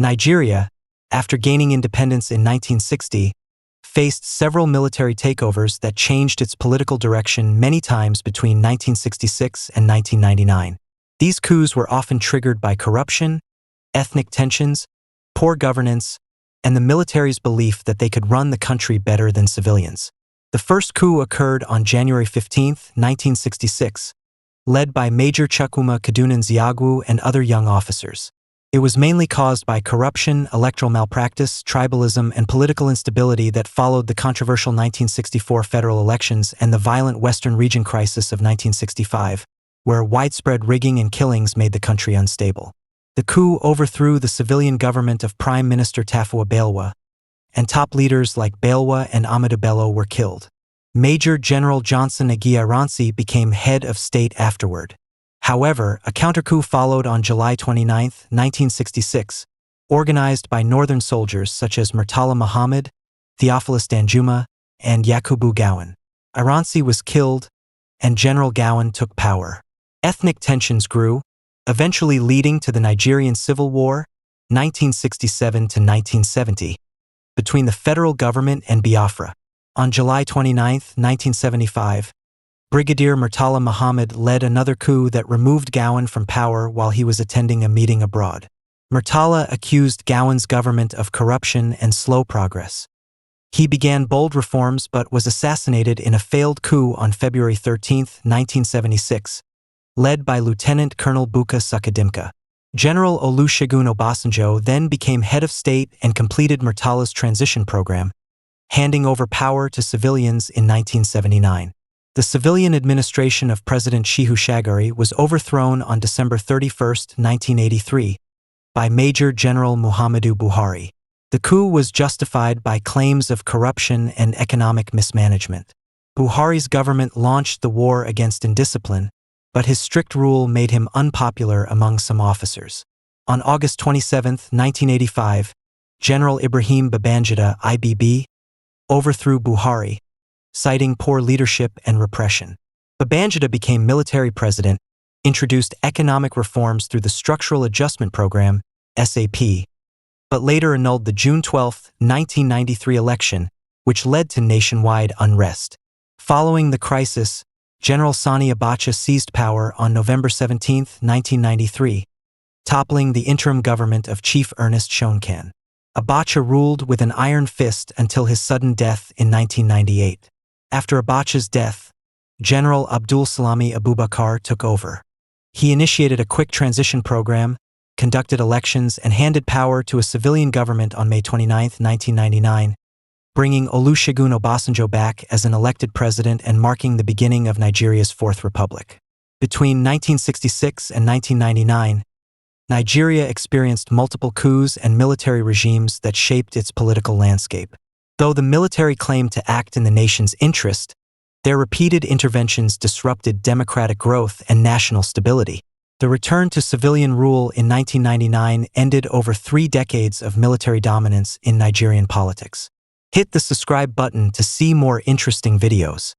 Nigeria, after gaining independence in 1960, faced several military takeovers that changed its political direction many times between 1966 and 1999. These coups were often triggered by corruption, ethnic tensions, poor governance, and the military's belief that they could run the country better than civilians. The first coup occurred on January 15, 1966, led by Major Chukwuma Kaduna Nziagwu and other young officers. It was mainly caused by corruption, electoral malpractice, tribalism, and political instability that followed the controversial 1964 federal elections and the violent Western region crisis of 1965, where widespread rigging and killings made the country unstable. The coup overthrew the civilian government of Prime Minister Tafawa Balewa, and top leaders like Balewa and Ahmadu Bello were killed. Major General Johnson Aguiyi Ironsi became head of state afterward. However, a counter-coup followed on July 29, 1966, organized by northern soldiers such as Murtala Muhammad, Theophilus Danjuma, and Yakubu Gowon. Ironsi was killed, and General Gowon took power. Ethnic tensions grew, eventually leading to the Nigerian Civil War, 1967 to 1970, between the federal government and Biafra. On July 29, 1975, Brigadier Murtala Muhammad led another coup that removed Gowon from power while he was attending a meeting abroad. Murtala accused Gowon's government of corruption and slow progress. He began bold reforms but was assassinated in a failed coup on February 13, 1976, led by Lieutenant Colonel Buka Sakadimka. General Olusegun Obasanjo then became head of state and completed Murtala's transition program, handing over power to civilians in 1979. The civilian administration of President Shehu Shagari was overthrown on December 31, 1983, by Major General Muhammadu Buhari. The coup was justified by claims of corruption and economic mismanagement. Buhari's government launched the war against indiscipline, but his strict rule made him unpopular among some officers. On August 27, 1985, General Ibrahim Babangida (IBB) overthrew Buhari, citing poor leadership and repression. Babangida became military president, introduced economic reforms through the Structural Adjustment Program (SAP), but later annulled the June 12, 1993 election, which led to nationwide unrest. Following the crisis, General Sani Abacha seized power on November 17, 1993, toppling the interim government of Chief Ernest Shonekan. Abacha ruled with an iron fist until his sudden death in 1998. After Abacha's death, General Abdul Salami Abubakar took over. He initiated a quick transition program, conducted elections, and handed power to a civilian government on May 29, 1999, bringing Olusegun Obasanjo back as an elected president and marking the beginning of Nigeria's Fourth Republic. Between 1966 and 1999, Nigeria experienced multiple coups and military regimes that shaped its political landscape. Though the military claimed to act in the nation's interest, their repeated interventions disrupted democratic growth and national stability. The return to civilian rule in 1999 ended over 3 decades of military dominance in Nigerian politics. Hit the subscribe button to see more interesting videos.